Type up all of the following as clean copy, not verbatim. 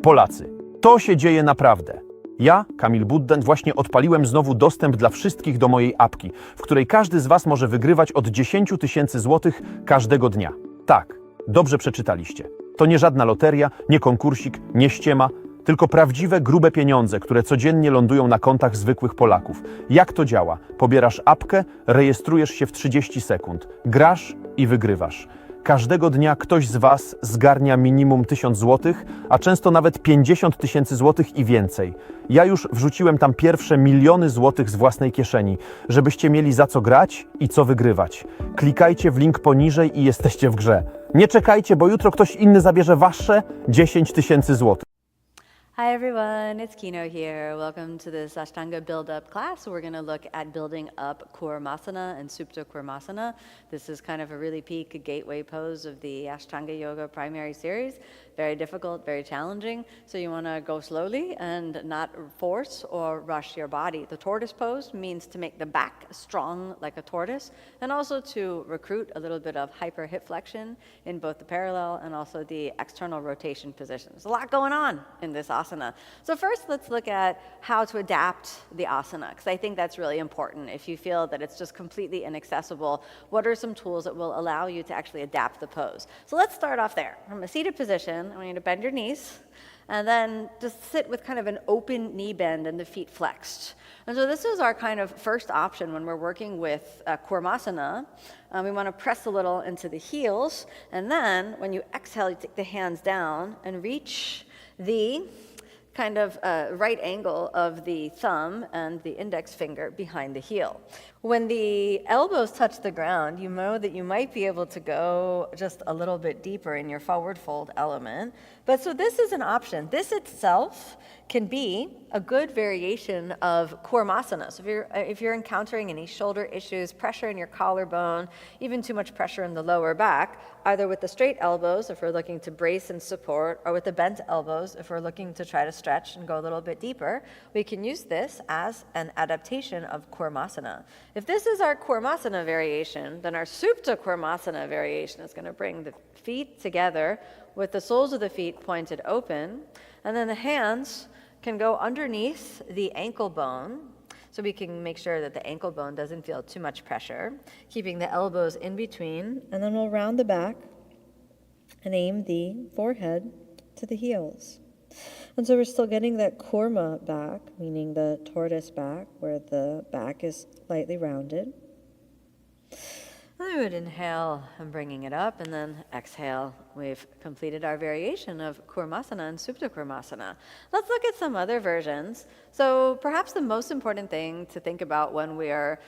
Polacy, to się dzieje naprawdę. Ja, Kamil Buddent, właśnie odpaliłem znowu dostęp dla wszystkich do mojej apki, w której każdy z Was może wygrywać od 10 000 złotych każdego dnia. Tak, dobrze przeczytaliście. To nie żadna loteria, nie konkursik, nie ściema, tylko prawdziwe, grube pieniądze, które codziennie lądują na kontach zwykłych Polaków. Jak to działa? Pobierasz apkę, rejestrujesz się w 30 sekund, grasz i wygrywasz. Każdego dnia ktoś z Was zgarnia minimum 1000 złotych, a często nawet 50 000 złotych i więcej. Ja już wrzuciłem tam pierwsze miliony złotych z własnej kieszeni, żebyście mieli za co grać i co wygrywać. Klikajcie w link poniżej i jesteście w grze. Nie czekajcie, bo jutro ktoś inny zabierze wasze 10 000 złotych. Hi everyone, it's Kino here. Welcome to this Ashtanga build-up class. We're going to look at building up Kurmasana and Supta Kurmasana. This is kind of a really peak gateway pose of the Ashtanga Yoga primary series. Very difficult, very challenging. So you want to go slowly and not force or rush your body. The tortoise pose means to make the back strong like a tortoise and also to recruit a little bit of hyper hip flexion in both the parallel and also the external rotation position. There's a lot going on in this asana. So first, let's look at how to adapt the asana, because I think that's really important. If you feel that it's just completely inaccessible, what are some tools that will allow you to actually adapt the pose? So let's start off there. From a seated position, I want you to bend your knees, and then just sit with kind of an open knee bend and the feet flexed. And so this is our kind of first option when we're working with Kurmasana. We want to press a little into the heels, and then when you exhale, you take the hands down and reach the kind of right angle of the thumb and the index finger behind the heel. When the elbows touch the ground, you know that you might be able to go just a little bit deeper in your forward fold element. But so this is an option. This itself can be a good variation of Kurmasana. So if you're encountering any shoulder issues, pressure in your collarbone, even too much pressure in the lower back, either with the straight elbows if we're looking to brace and support, or with the bent elbows if we're looking to try to stretch and go a little bit deeper, we can use this as an adaptation of Kurmasana. If this is our Kurmasana variation, then our Supta Kurmasana variation is going to bring the feet together with the soles of the feet pointed open, and then the hands can go underneath the ankle bone, so we can make sure that the ankle bone doesn't feel too much pressure, keeping the elbows in between, and then we'll round the back and aim the forehead to the heels. And so we're still getting that kurma back, meaning the tortoise back, where the back is slightly rounded. I would inhale and bringing it up, and then exhale. We've completed our variation of Kurmasana and Supta Kurmasana. Let's look at some other versions. So perhaps the most important thing to think about when we are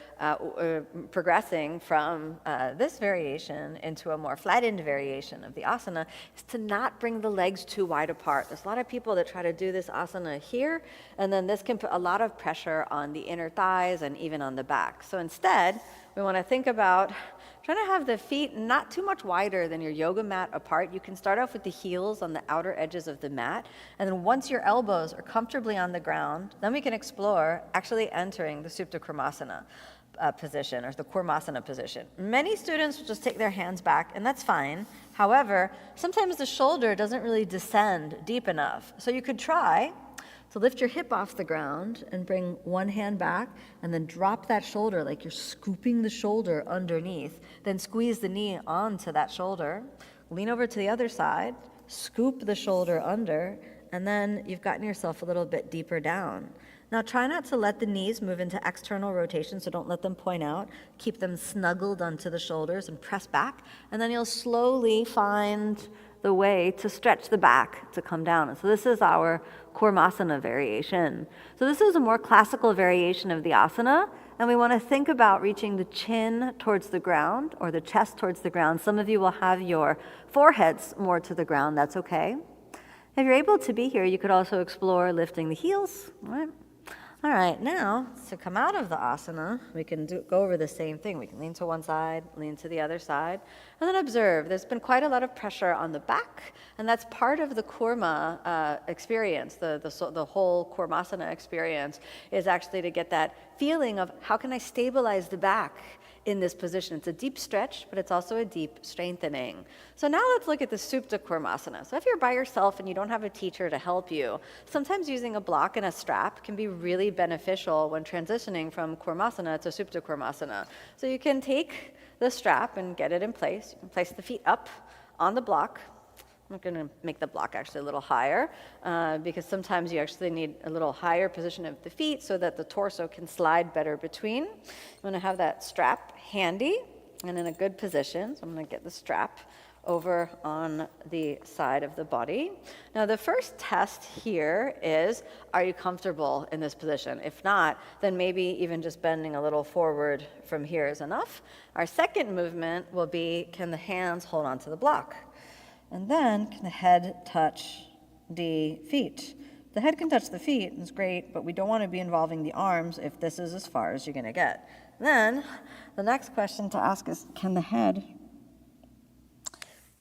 progressing from this variation into a more flattened variation of the asana is to not bring the legs too wide apart. There's a lot of people that try to do this asana here, and then this can put a lot of pressure on the inner thighs and even on the back. So instead, we want to think about trying to have the feet not too much wider than your yoga mat apart. You can start off with the heels on the outer edges of the mat, and then once your elbows are comfortably on the ground, then we can explore actually entering the Supta Kurmasana position, or the Kurmasana position. Many students will just take their hands back, and that's fine. However, sometimes the shoulder doesn't really descend deep enough. So you could try to lift your hip off the ground and bring one hand back and then drop that shoulder like you're scooping the shoulder underneath. Then squeeze the knee onto that shoulder. Lean over to the other side, scoop the shoulder under, and then you've gotten yourself a little bit deeper down. Now try not to let the knees move into external rotation, so don't let them point out. Keep them snuggled onto the shoulders and press back, and then you'll slowly find the way to stretch the back to come down. And so this is our Kurmasana variation. So this is a more classical variation of the asana, and we want to think about reaching the chin towards the ground or the chest towards the ground. Some of you will have your foreheads more to the ground. That's okay. If you're able to be here, you could also explore lifting the heels. All right, now to come out of the asana, we can go over the same thing. We can lean to one side, lean to the other side, and then observe. There's been quite a lot of pressure on the back, and that's part of the kurma experience. The whole Kurmasana experience is actually to get that feeling of how can I stabilize the back in this position. It's a deep stretch, but it's also a deep strengthening. So now let's look at the Supta Kurmasana. So if you're by yourself and you don't have a teacher to help you, sometimes using a block and a strap can be really beneficial when transitioning from Kurmasana to Supta Kurmasana. So you can take the strap and get it in place. You can place the feet up on the block. I'm going to make the block actually a little higher because sometimes you actually need a little higher position of the feet so that the torso can slide better between. You want to have that strap handy and in a good position. So I'm going to get the strap over on the side of the body. Now the first test here is, are you comfortable in this position? If not, then maybe even just bending a little forward from here is enough. Our second movement will be, can the hands hold onto the block? And then can the head touch the feet? The head can touch the feet, it's great, but we don't want to be involving the arms if this is as far as you're going to get. Then the next question to ask is, can the head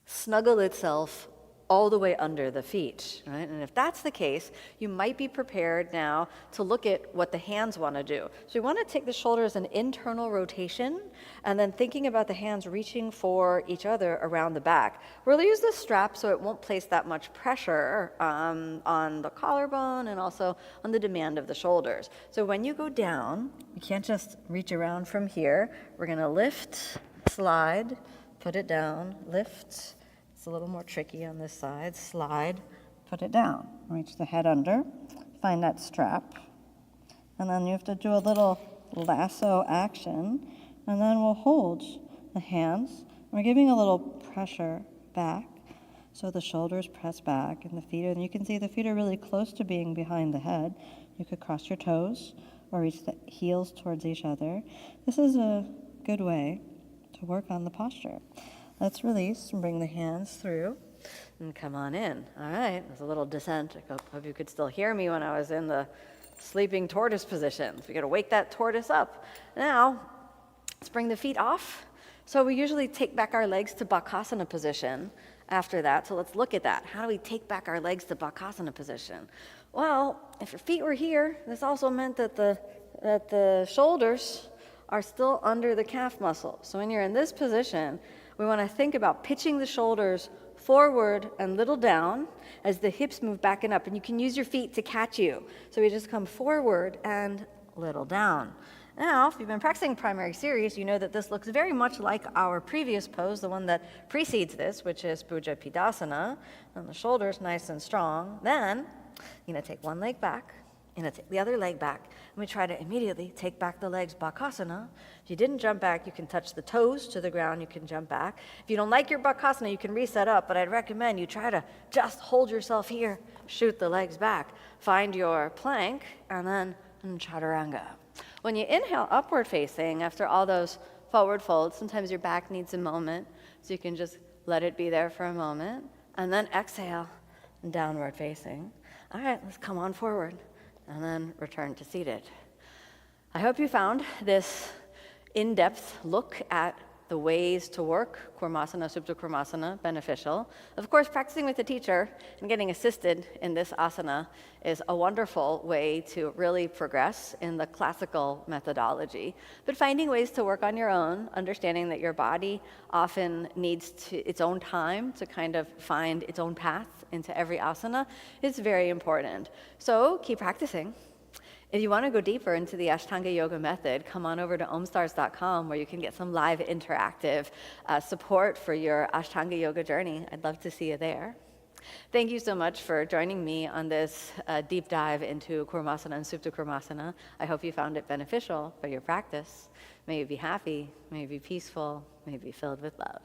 snuggle itself all the way under the feet, right? And if that's the case, you might be prepared now to look at what the hands want to do. So you want to take the shoulders an internal rotation, and then thinking about the hands reaching for each other around the back. We'll use the strap so it won't place that much pressure on the collarbone and also on the demand of the shoulders. So when you go down, you can't just reach around from here. We're going to lift, slide, put it down, lift. It's a little more tricky on this side. Slide, put it down. Reach the head under, find that strap, and then you have to do a little lasso action, and then we'll hold the hands. We're giving a little pressure back, so the shoulders press back, and the feet, and you can see the feet are really close to being behind the head. You could cross your toes or reach the heels towards each other. This is a good way to work on the posture. Let's release and bring the hands through and come on in. All right, there's a little descent. I hope you could still hear me when I was in the sleeping tortoise position. So we got to wake that tortoise up. Now, let's bring the feet off. So we usually take back our legs to Bakasana position after that. So let's look at that. How do we take back our legs to Bakasana position? Well, if your feet were here, this also meant that the shoulders are still under the calf muscle. So when you're in this position, we want to think about pitching the shoulders forward and little down as the hips move back and up. And you can use your feet to catch you. So we just come forward and little down. Now, if you've been practicing primary series, you know that this looks very much like our previous pose, the one that precedes this, which is Bhuja Pidasana. And the shoulders nice and strong. Then, you're going to take one leg back. You're going to take the other leg back. And we try to immediately take back the legs, Bakasana. If you didn't jump back, you can touch the toes to the ground. You can jump back. If you don't like your Bakasana, you can reset up. But I'd recommend you try to just hold yourself here. Shoot the legs back. Find your plank, and then Chaturanga. When you inhale upward facing, after all those forward folds, sometimes your back needs a moment. So you can just let it be there for a moment. And then exhale, downward facing. All right, let's come on forward. And then return to seated. I hope you found this in-depth look at the ways to work Kurmasana, Supta Kurmasana beneficial. Of course, practicing with a teacher and getting assisted in this asana is a wonderful way to really progress in the classical methodology. But finding ways to work on your own, understanding that your body often needs its own time to kind of find its own path into every asana is very important. So keep practicing. If you want to go deeper into the Ashtanga Yoga method, come on over to omstars.com where you can get some live interactive support for your Ashtanga Yoga journey. I'd love to see you there. Thank you so much for joining me on this deep dive into Kurmasana and Supta Kurmasana. I hope you found it beneficial for your practice. May you be happy, may you be peaceful, may you be filled with love.